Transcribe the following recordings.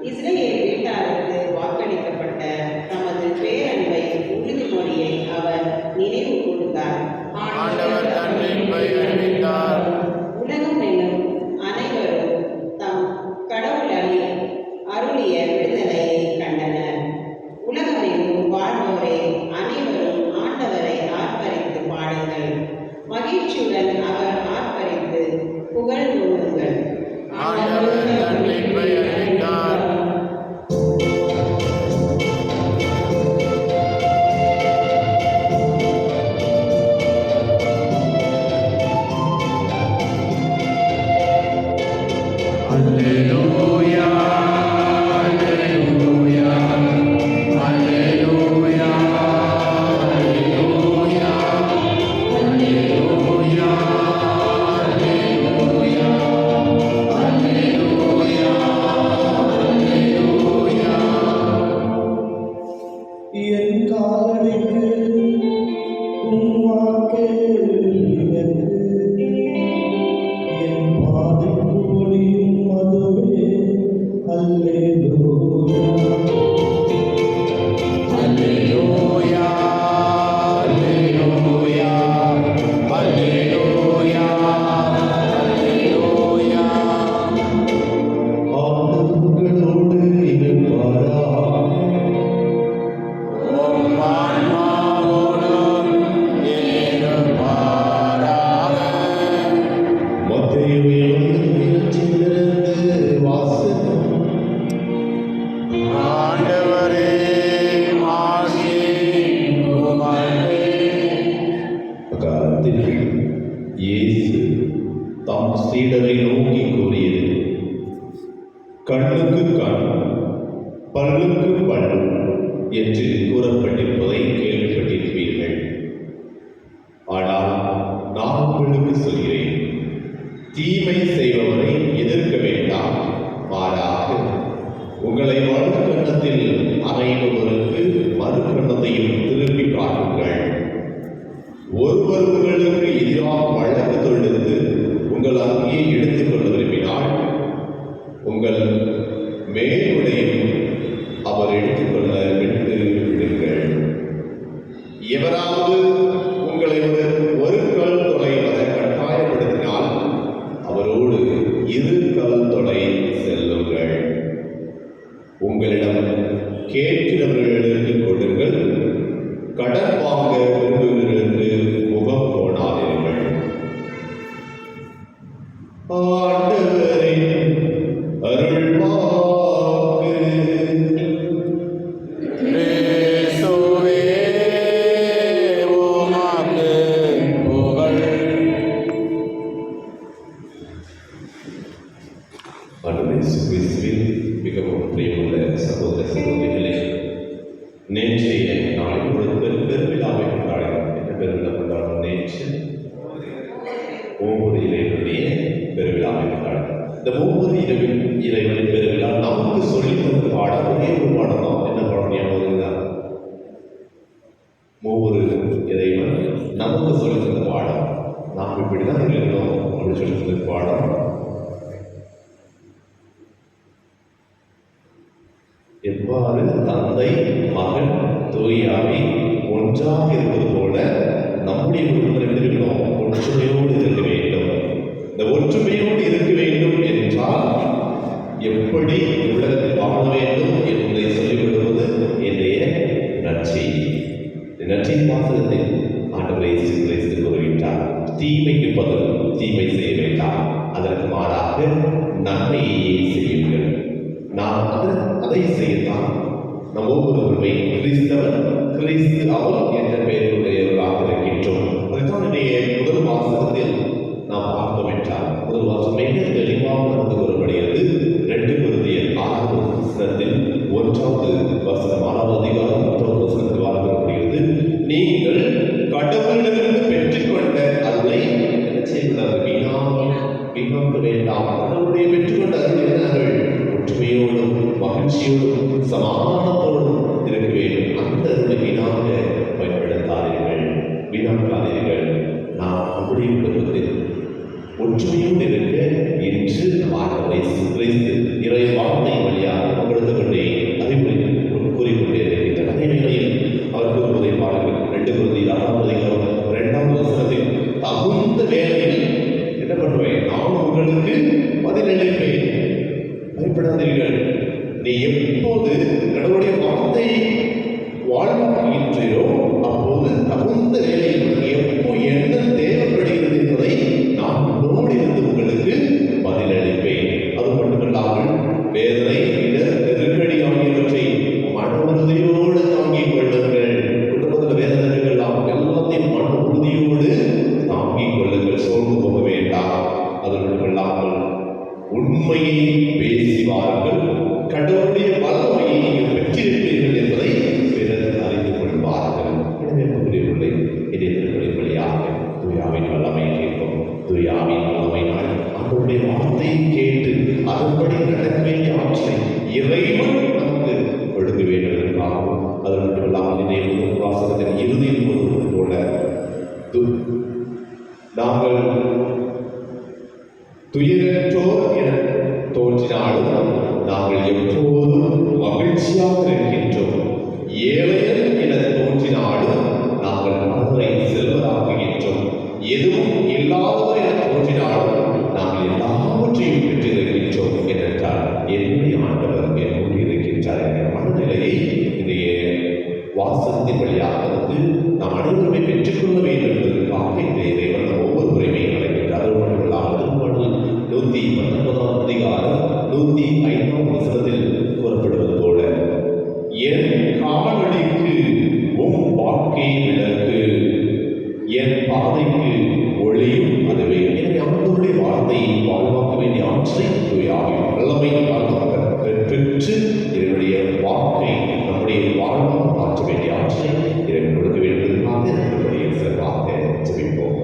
Israel வீட்டாருக்கு வாக்களிக்கப்பட்ட தமது பேரன்பை உறுதிமொழிய இயேசு தம் சீடரை நோக்கி கூறியது, கண்ணுக்கு கண் பல்லுக்கு பல் என்று கூறப்பட்டிருப்பதை கேள்விப்பட்டிருப்பீர்கள். ஆனால் நான் உங்களுக்கு சொல்கிறேன், தீமை செய்பவரை எதிர்க்க வேண்டாம், மாறாக உங்களை வலது கன்னத்தில் அறைபவருக்கு மறு கன்னத்தையும் திருப்பி காட்டுங்கள். ஒருவர் உங்களுக்கு எதிராக வழக்கு தொடுத்து உங்கள் அங்கேயே எடுத்துக் கொள்ள விரும்பினால் உங்கள் மேலுடையும் அவர் எடுத்துக்கொள்ள விட்டு விடுங்கள். எவராவது உங்களை ஒரு கல் தொலை வர கட்டாயப்படுத்தினால் அவரோடு 2 கல் தொலை செல்லுங்கள். உங்களிடம் கேட்கிறவர்களுக்கு கொடுங்கள், கடன் வாங்க விரும்புகிறவர்களுக்கு முகம் போடாதீர்கள். ஆண்டவரின் அருள்வாக்கு. இயேசுவே உமக்கு புகழ். ஆண்டவர் இயேசு கிறிஸ்துவின் மிகவும் பிரியமுள்ள சகோதர சகோதரிகளே, நேற்றைய நாளில் ஒரு பெருவிழாவை கொண்டாடினோம். என்ன பெருவிழா கொண்டாடினோம்? நேற்று ஒவ்வொரு இறைவனுடைய பெருவிழாவை கொண்டாடினோம். இந்த ஒவ்வொரு இறைவனின் பெருவிழா நமக்கு சொல்லித் தந்த பாடம் ஒரே ஒரு பாடம் தான். என்ன பாடம் ஞாபகம்? ஒவ்வொரு இறைவன் நமக்கு சொல்லித் தந்த பாடம், நாம் இப்படிதான் இருக்கணும் அப்படின்னு சொல்லி தந்த பாடம். எவ்வாறு தந்தை மகன் தூயாவி ஒன்றாக இருப்பது போல நம்முடைய குடும்பத்தில் இருக்கணும், ஒற்றுமையோடு இருக்க வேண்டும். இந்த ஒற்றுமையோடு இருக்க வேண்டும் என்றால் எப்படி உலகத்தில் வாழ வேண்டும் என்பதை சொல்லிக் கொடுப்பது என்னுடைய நற்செய்தி. நற்செய்தி வாசகத்தில் ஆண்டவர் இயேசு கிறிஸ்து கூறுகின்றார், தீமைக்கு பதில் தீமை செய்ய வேண்டாம், அதற்கு மாறாக நன்மையை செய்யுங்கள். நாம் அதை செய்யத்தான் நம் ஒவ்வொருவருமே கிறிஸ்தவன், கிறிஸ்து அவர் என்ற பெயருடையவர்களாக இருக்கின்றோம். அதுதான் இன்றைய முதல் வாசகத்தில் நாம் பார்த்தோம் என்றால், முதல் வாசகம் மிக தெளிவாக நடந்து கூறப்படுகிறது. 2 கொரிந்தியர் 6வது வசனத்தில் 1வது வசனம் 6வது அதிகாரம் 1வது வசனத்தில் வரப்படுகிறது, நீங்கள் கடவுளிடமிருந்து பெற்றுக்கொண்ட அருளை என்ன செய்கிறார்கள்? வீணாக்க வேண்டாம். கடவுளுடைய பெற்றுக்கொண்ட அருள் என்னார்கள்? ஒற்றுமையோடும் மகிழ்ச்சியோடும் சமாதானத்தோடும் இருக்க வேண்டும். அந்த அருளை வீணாக பயன்படுத்தாதீர்கள், வீணாக்காதீர்கள். நாம் நம்முடைய குடும்பத்தில் ஒற்றுமையோடு இருக்க என்று இறை வார்த்தை வழியாக பகிர்ந்து கொண்டே அறிவுரை கூறிக்கொண்டே இருக்கின்றனர். அதே வேளையில் அவர் கூறுவதை பாருங்கள். 2 கொரிந்தியர் 6வது அதிகாரம் 2வது வசனத்தில், தகுந்த வேளையில் என்ன பண்ணுவேன்? நான் உங்களுக்கு பதிலளிப்பேன், பயப்படாதீர்கள். நீ எப்போது கடவுளுடைய வார்த்தை வாழ்வாகின்றோ அப்போது தகுந்த வேலையில் எப்போ என்ன தேவைப்படுகிறது என்பதை நான் உன்னோடு இருந்து உங்களுக்கு பதிலளிப்பேன். அது மட்டுமல்லாமல் வேதனை, நெருக்கடி ஆகியவற்றை மன உறுதியோடு தாங்கிக் கொள்ளுங்கள். குடும்பத்தில் வேதனை எல்லாத்தையும் மன உறுதியோடு தாங்கிக் கொள்ளுங்கள், சோர்ந்து போக வேண்டாம். அது மட்டுமல்லாமல் உண்மையை பேசி வாருங்கள், கடவுளுடைய வல்லமையை நீங்கள் பெற்றிருப்பீர்கள் என்பதை பிறர் அறிந்து கொள்வார்கள். எனவே புரியவில்லை, இடைத்தொடர்பின் வழியாக தூயாவின் வல்லமை கேட்கும். தூயாவின் வல்லமையினால் அவருடைய வார்த்தையை கேட்டு அதன்படி நடக்க வேண்டிய ஆற்றலை இறைவன் நமக்கு கொடுக்க வேண்டும் என்றாகும். அது மட்டுமல்லாமல் இன்றைய வாசகத்தின் இறுதியில் கூறுவது போல, நாங்கள் துயரற்றோர் என தோன்றினாலும் நாங்கள் எப்போதும் மகிழ்ச்சியாக இருக்கின்றோம். ஏழையர் என தோன்றினாலும் நாங்கள் மனதை செல்வராகுகின்றோம். எதுவும் இல்லாதவர் என தோன்றினாலும் நாங்கள் எல்லாவற்றையும் பெற்றிருக்கின்றோம் என்றால் என்னுடைய ஆண்டவர் என்னோடு இருக்கின்றார் என்ற மனநிலையை இன்றைய வாசகத்தின் வழியாக வந்து நாம் அனைவருமே பெற்றுக்கொள்ள வேண்டும் என்பதற்காக இன்றைய இறைவன் ஒவ்வொருவரையுமே அழைக்கின்றார். அது மட்டுமல்லாமல் திருப்பாடல் 119 அதிகாரம் 105 வசனத்தில் கூறப்படுவது போல, என் காவலடிக்கு வார்த்தையை வாழ்வாக்க வேண்டிய ஆற்றை தூயாவின் வல்லமை பெற்று இதனுடைய வாக்கை நம்முடைய வாழ்வாக மாற்ற வேண்டிய ஆற்றை இறைவன் கொடுக்க வேண்டுவதற்காக நம்முடைய சிறப்பாக ஜெபிப்போம்.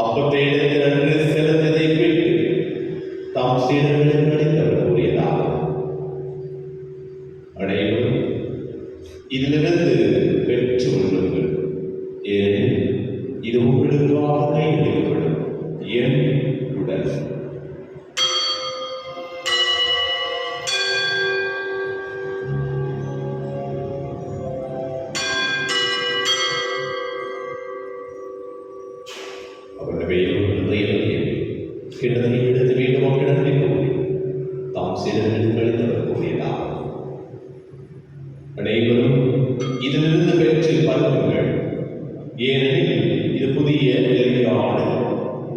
அப்பத்தை எடுத்து நன்று செலுத்ததை பெற்று இது உங்களுக்காக கையெழுப்படும் என் உடல். அவருடைய கிணத்தை எடுத்து மீண்டும் கிணத்தை போய் தாம் சில கழித்தவர் கூறியதாகும். அனைவரும் இதிலிருந்து பெற்று பருகுங்கள், ஏனெனில் இது புதிய எளிமையான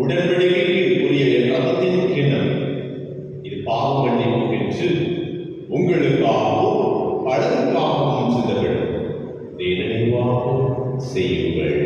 உடன்படிக்கைக்கு உரிய ரத்தத்தின் கிண்ணம். இது பாவ மன்னிப்புக்கென்று உங்களுக்காகவும் பலருக்காகவும் சிந்தப்படும். இதை நினைவாக செய்யுங்கள்.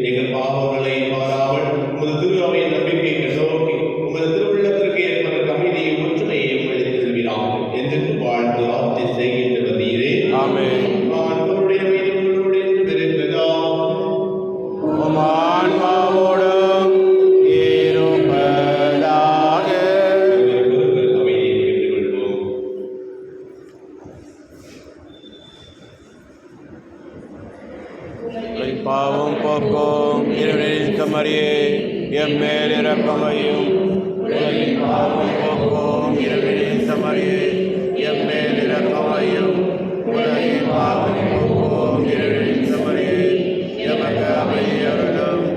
எங்கள் பாவம் போக்கும் இறைவனின் கமரியே எம்மேல் இரக்கமையும் உலகின் பாவம் போக்கும் இறைவனின் கமரியே எம்மேல் இரக்கமையும் உலகின் பாவம் போக்கும் இறைவனின் கமரியே எமக்கு அமைதியருளும்.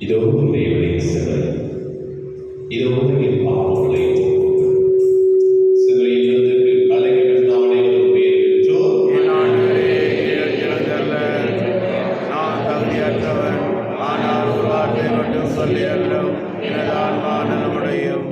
இதோ இறைவனின் சிலை, இதோ என் பாவங்களை சிலையிலிருந்து கலைஞர் அனைவரும் பெயர் பெற்றோர். என் ஆண்டவரே, இழந்தல்ல, நான் தகுதியற்றவன், ஆனால் ஒரு வார்த்தை மட்டும் சொல்லி அருளும், எனது ஆன்மா நலமடையும்.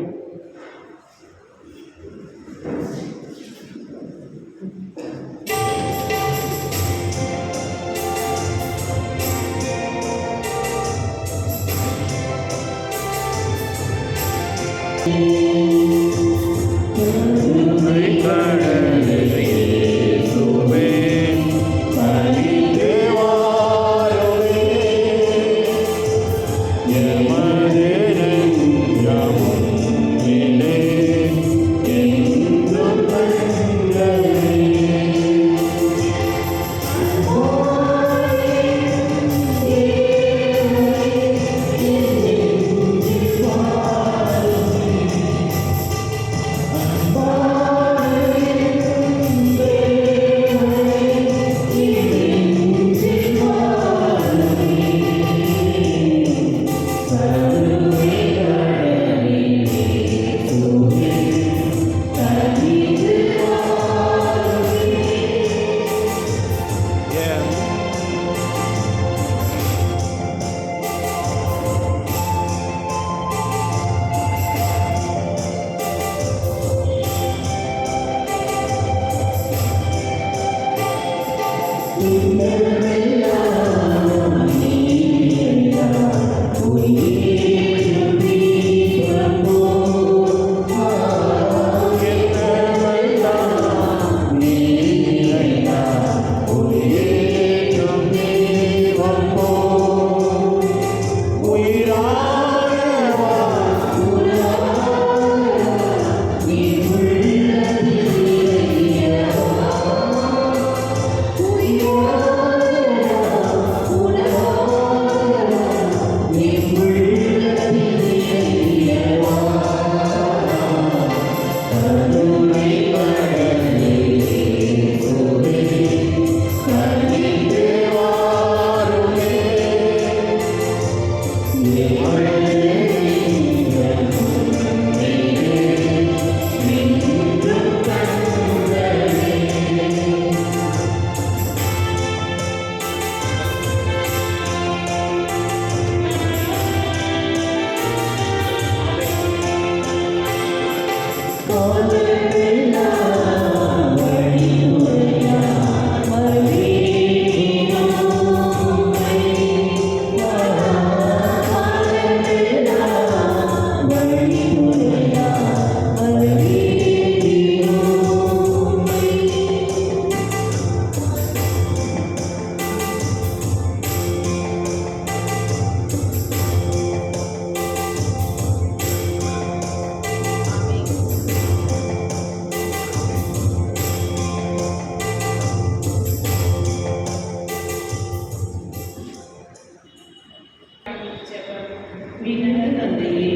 விண்ணக தந்தையே,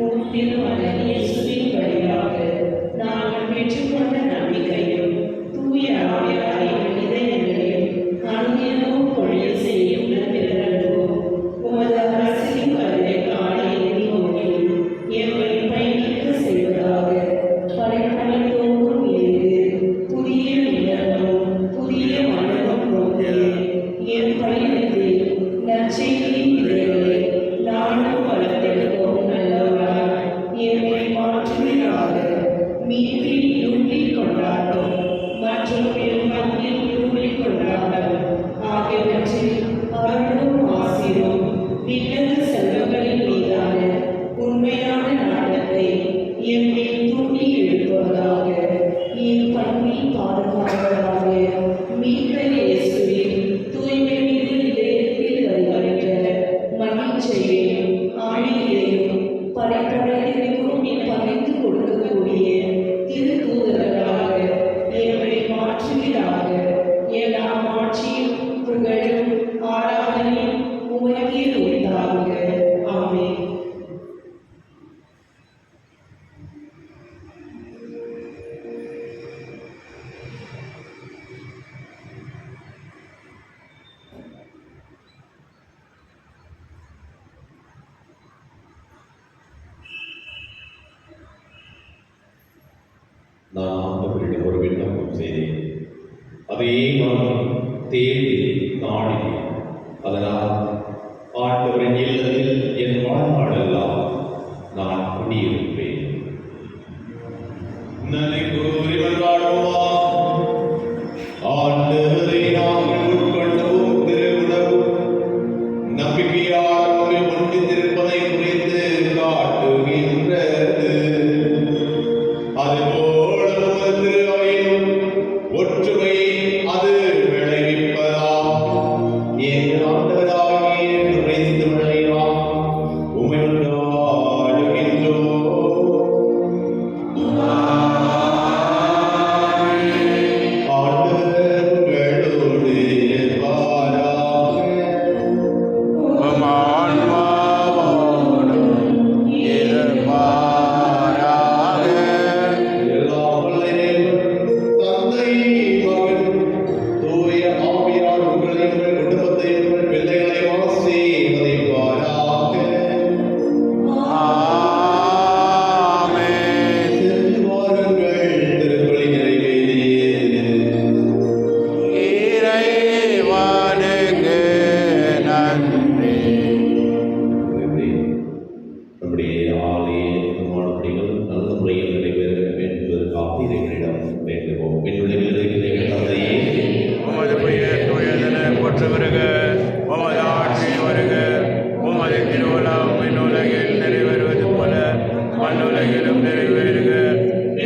உம் திருமகன் இயேசுவின் வழியாக நாங்கள் பெற்றுக்கொண்ட நம்பிக்கையும் தூய ஆவியாரின் இதயங்களையும் அனுதினமும் பொழிய செய்யும் பிறர்களும் உமது அரசின் கருணை காண எண்ணி நோக்கியும் எம்மை பயணிக்க செய்வதாக. படைப்பலை தோறும் இருந்து புதிய நிலங்களும் புதிய மனமும் நோக்கி என் பயணத்தில் நற்செய்தியின் இதழ்களை நானும் வளர்த்தெடுக்கும் நல்லவராய் என்னை மாற்றுவீராக. மீட்பின் இருளில் கொண்டாட்டம் மற்றும் பெருமத்தின் இருளில் கொண்டாட்டம் ஆகியவற்றில் அருளும் ஆசிரும் விண்ணக செல்வங்களின் மீதான உண்மையான நாட்டத்தை எம்மில் தூண்டி எழுப்புவதாக. என் பண்பை பாதுகாப்பதாக மீட்பர் இயேசுவின் தூய்மை மீது இதயத்தில் வருகின்ற மகிழ்ச்சியையும் ஆணையையும் படைப்படைக்கும் பகிர்ந்து கொடுக்கக்கூடிய திருத்தூதர்கள் செய்வீராக. ஆமென். நான் ஆண்டவரிடம் ஒரு விண்ணப்பம் செய்தேன், அதே நான் தேடி நாடினேன். அதனால் ஆண்டவரின் இல்லத்தில் என் வாழ்நாளெல்லாம் நான் குடியிருப்பேன். நன்றி கூறி மன்றாடுவோமா. ஆண்டவரை நாங்கள் உட்கொண்டவும் திருவுணவு நம்பிக்கையால் நம்மை ஒன்றித்திருப்பதை குறித்து காட்டுகின்றது. அதுபோல உமது திருவையின் ஒற்றுமையை அது விளைவிப்பதாம். எங்கள் ஆண்டவராகிய கிறிஸ்து வழியா உம்மை நாடுகின்றோம். ஆண்டவர் உங்களோடு இருப்பாராக. எல்லாம் வல்ல இறைவன், தந்தை, மகன், தூய ஆவியார் உங்களை உங்கள் குடும்பத்தை உங்கள் பிள்ளைகளை ஆசீர்வதிப்பாராக. சென்று வாருங்கள், திருப்பலி நிறைவேறியது. நம்முடைய ஆலய நிர்மாணப்பணிகள் நல்ல முறையில் நிறைவேற வேண்டும் என்பதற்காக இறைவனிடம் வேண்டுவோம். என்னுடைய தந்தையே, உமது பெயர் தூயதென போற்ற வருக. உமது ஆட்சி வருக. உமது திருவுளம் விண்ணுலகில் நிறைவேறுவது போல மண்ணுலகிலும் நிறைவேறுக.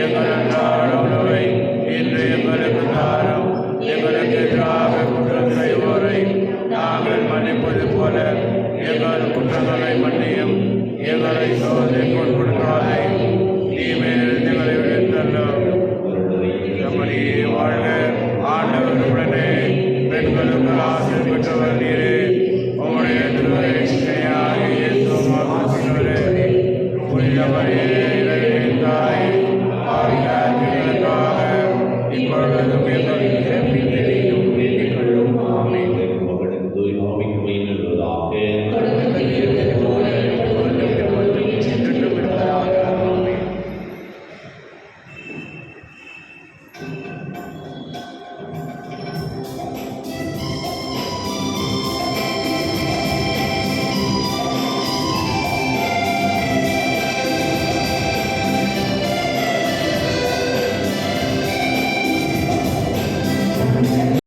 எங்கள் அன்றாட உணவை இன்று எங்களுக்கு தாரும். எங்களுக்கு எதிராக குற்றம் செய்வோரை நாங்கள் மன்னிப்பது போல எங்கள் குற்றங்களை மன்னியும். எங்களை சோதனைக்கு